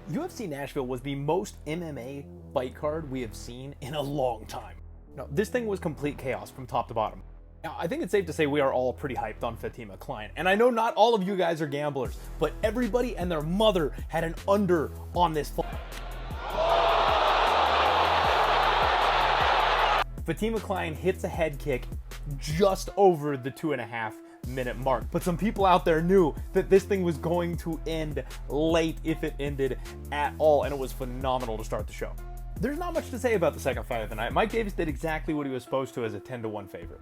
UFC Nashville was the most MMA fight card we have seen in a long time. Now, this thing was complete chaos from top to bottom. Now, I think it's safe to say we are all pretty hyped on Fatima Klein. And I know not all of you guys are gamblers, but everybody and their mother had an under on this fight. Fatima Klein hits a head kick just over the 2.5-minute mark. But some people out there knew that this thing was going to end late if it ended at all, and it was phenomenal to start the show. There's not much to say about the second fight of the night. Mike Davis did exactly what he was supposed to as a 10-1 favorite.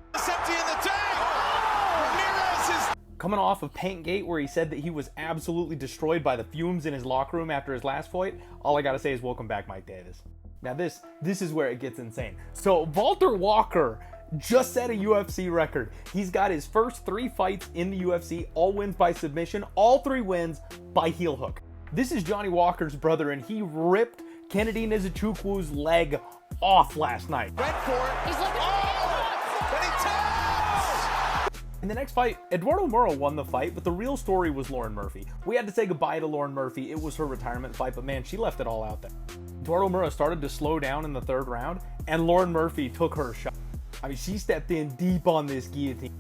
Coming off of Paintgate, where he said that he was absolutely destroyed by the fumes in his locker room after his last fight, all I gotta say is welcome back, Mike Davis. Now this is where it gets insane. So Walter Walker just set a UFC record. He's got his first 3 fights in the UFC, all wins by submission, all 3 wins by heel hook. This is Johnny Walker's brother, and he ripped Kennedy Nzechukwu's leg off last night. Went for it. He's looking and he taps! In the next fight, Eduardo Murrow won the fight, but the real story was Lauren Murphy. We had to say goodbye to Lauren Murphy. It was her retirement fight, but man, she left it all out there. Eduardo Murrow started to slow down in the 3rd round, and Lauren Murphy took her shot. I mean, she stepped in deep on this guillotine.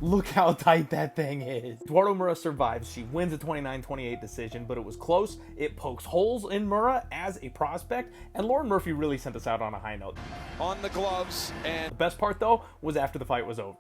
Look how tight that thing is. Eduardo Murrow survives. She wins a 29-28 decision, but it was close. It pokes holes in Murrow as a prospect, and Lauren Murphy really sent us out on a high note. On the gloves, and the best part, though, was after the fight was over.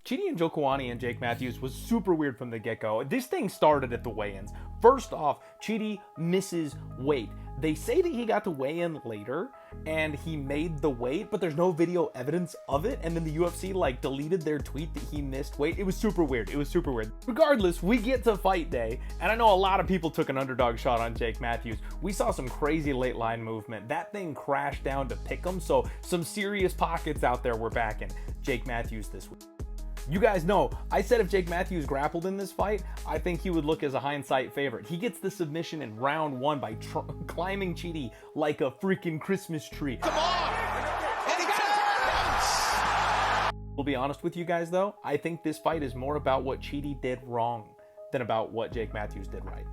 Chidi Njokuani and Jake Matthews was super weird from the get-go. This thing started at the weigh-ins. First off, Chidi misses weight. They say that he got to weigh in later and he made the weight, but there's no video evidence of it. And then the UFC deleted their tweet that he missed weight. It was super weird. It was super weird. Regardless, we get to fight day, and I know a lot of people took an underdog shot on Jake Matthews. We saw some crazy late line movement. That thing crashed down to pick him, so some serious pockets out there were backing Jake Matthews this week. You guys know, I said if Jake Matthews grappled in this fight, I think he would look as a hindsight favorite. He gets the submission in round 1 by climbing Chidi like a freaking Christmas tree. come on! And he taps! We'll be honest with you guys though, I think this fight is more about what Chidi did wrong than about what Jake Matthews did right.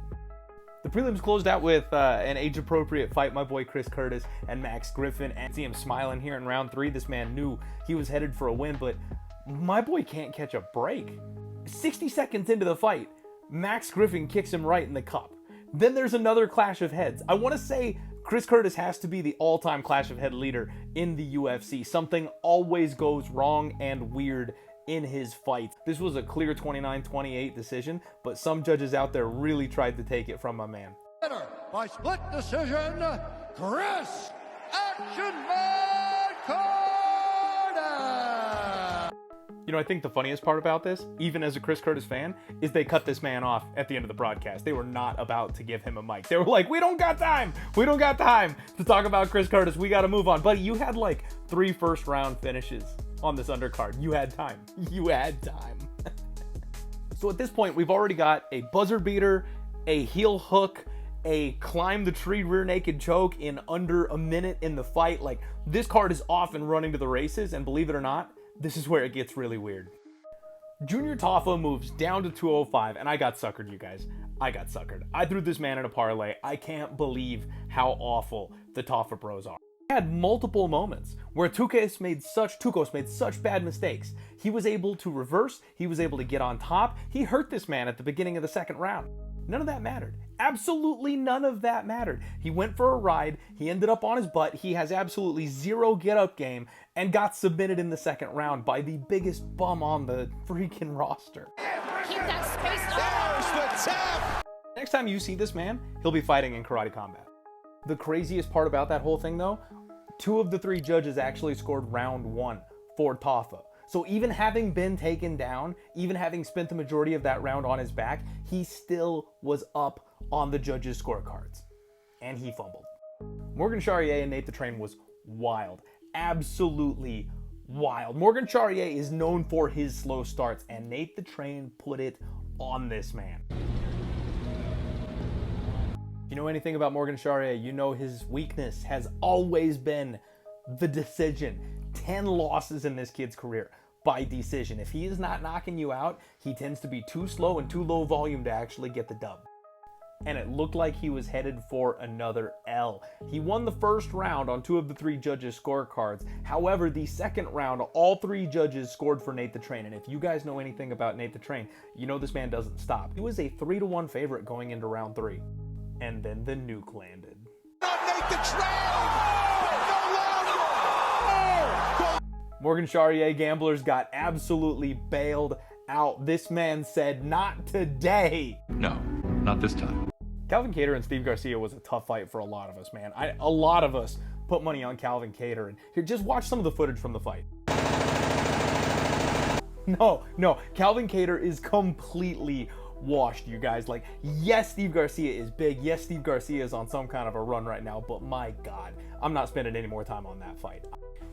The prelims closed out with an age-appropriate fight. My boy Chris Curtis and Max Griffin, and see him smiling here in round 3. This man knew he was headed for a win, but my boy can't catch a break. 60 seconds into the fight, Max Griffin kicks him right in the cup. Then there's another clash of heads. I want to say Chris Curtis has to be the all-time clash of head leader in the UFC. Something always goes wrong and weird in his fights. This was a clear 29-28 decision, but some judges out there really tried to take it from my man. By split decision, Chris Action Man Curtis! You know, I think the funniest part about this, even as a Chris Curtis fan, is they cut this man off at the end of the broadcast. They were not about to give him a mic. They were like, we don't got time. We don't got time to talk about Chris Curtis. We got to move on. Buddy, you had 3 first-round finishes on this undercard. You had time. You had time. So at this point, we've already got a buzzer beater, a heel hook, a climb the tree rear naked choke in under a minute in the fight. This card is off and running to the races, and believe it or not, this is where it gets really weird. Junior Tafa moves down to 205, and I got suckered, you guys. I got suckered. I threw this man in a parlay. I can't believe how awful the Tafa bros are. I had multiple moments where Tukos made such bad mistakes. He was able to reverse. He was able to get on top. He hurt this man at the beginning of the 2nd round. None of that mattered. Absolutely none of that mattered. He went for a ride. He ended up on his butt. He has absolutely zero get-up game and got submitted in the 2nd round by the biggest bum on the freaking roster. Keep that space There's the tap! Next time you see this man, he'll be fighting in karate combat. The craziest part about that whole thing though, 2 of the 3 judges actually scored round 1 for Tafa. So even having been taken down, even having spent the majority of that round on his back, he still was up on the judges' scorecards. And he fumbled. Morgan Charrier and Nate the Train was wild. Absolutely wild. Morgan Charrier is known for his slow starts, and Nate the Train put it on this man. If you know anything about Morgan Charrier, you know his weakness has always been the decision. 10 losses in this kid's career by decision. If he is not knocking you out, he tends to be too slow and too low volume to actually get the dub. and it looked like he was headed for another L. He won the first round on 2 of the 3 judges' scorecards. However, the second round, all 3 judges scored for Nate the Train, and if you guys know anything about Nate the Train, you know this man doesn't stop. He was a 3-1 favorite going into round 3, and then the nuke landed. Nate the Train! Morgan Charrier gamblers got absolutely bailed out. This man said, "Not today." No, not this time. Calvin Kattar and Steve Garcia was a tough fight for a lot of us, man. A lot of us put money on Calvin Kattar, and here, just watch some of the footage from the fight. No, Calvin Kattar is completely washed, you guys. Like, yes, Steve Garcia is big. Yes, Steve Garcia is on some kind of a run right now, but my God, I'm not spending any more time on that fight.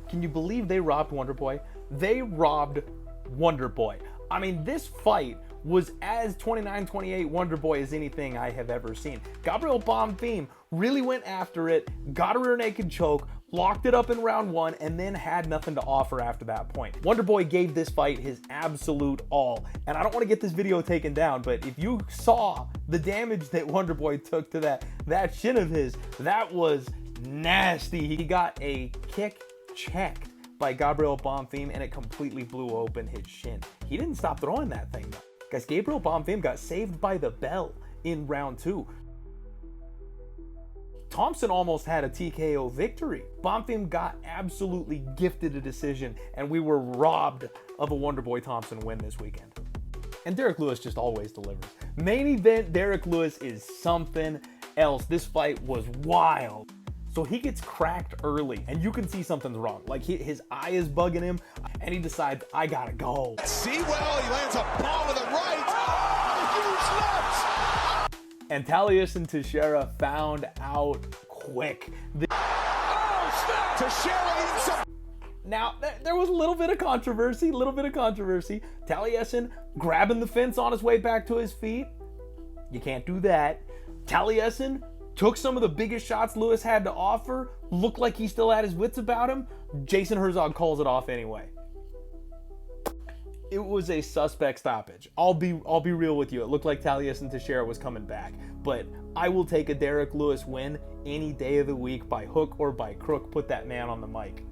Can you believe they robbed Wonder Boy? They robbed Wonder Boy. I mean, this fight was as 29-28 Wonder Boy as anything I have ever seen. Gabriel Bonfim really went after it, got a rear naked choke, locked it up in round 1, and then had nothing to offer after that point. Wonder Boy gave this fight his absolute all. And I don't want to get this video taken down, but if you saw the damage that Wonder Boy took to that shin of his, that was nasty. He got a kick checked by Gabriel Bonfim, and it completely blew open his shin. He didn't stop throwing that thing though. Guys, Gabriel Bonfim got saved by the bell in round 2. Thompson almost had a TKO victory. Bonfim got absolutely gifted a decision, and we were robbed of a Wonder Boy Thompson win this weekend. And Derek Lewis just always delivers. Main event Derek Lewis is something else. This fight was wild. So he gets cracked early, and you can see something's wrong. Like his eye is bugging him, and he decides, I gotta go. See well, he lands a bomb to the right. Oh, huge left. And Taliesin Teixeira found out quick. Teixeira eats some. Now, there was a little bit of controversy, Taliesin grabbing the fence on his way back to his feet. You can't do that. Taliesin took some of the biggest shots Lewis had to offer, looked like he still had his wits about him. Jason Herzog calls it off anyway. It was a suspect stoppage. I'll be real with you. It looked like Taliesin Teixeira was coming back, but I will take a Derek Lewis win any day of the week by hook or by crook. Put that man on the mic.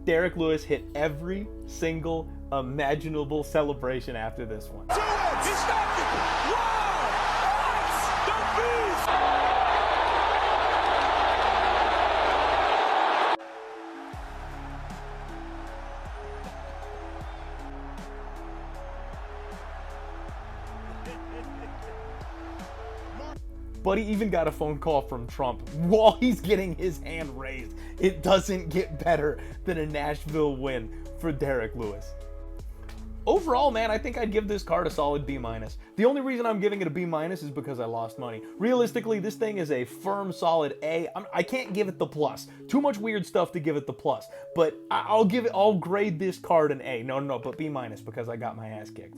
Derek Lewis hit every single imaginable celebration after this one. Do it! He stopped it! Wow! The beast! But he even got a phone call from Trump while he's getting his hand raised. It doesn't get better than a Nashville win for Derek Lewis. Overall, man, I think I'd give this card a solid B-. The only reason I'm giving it a B- is because I lost money. Realistically, this thing is a firm, solid A. I can't give it the plus. Too much weird stuff to give it the plus. But I'll grade this card an A. No, but B- because I got my ass kicked.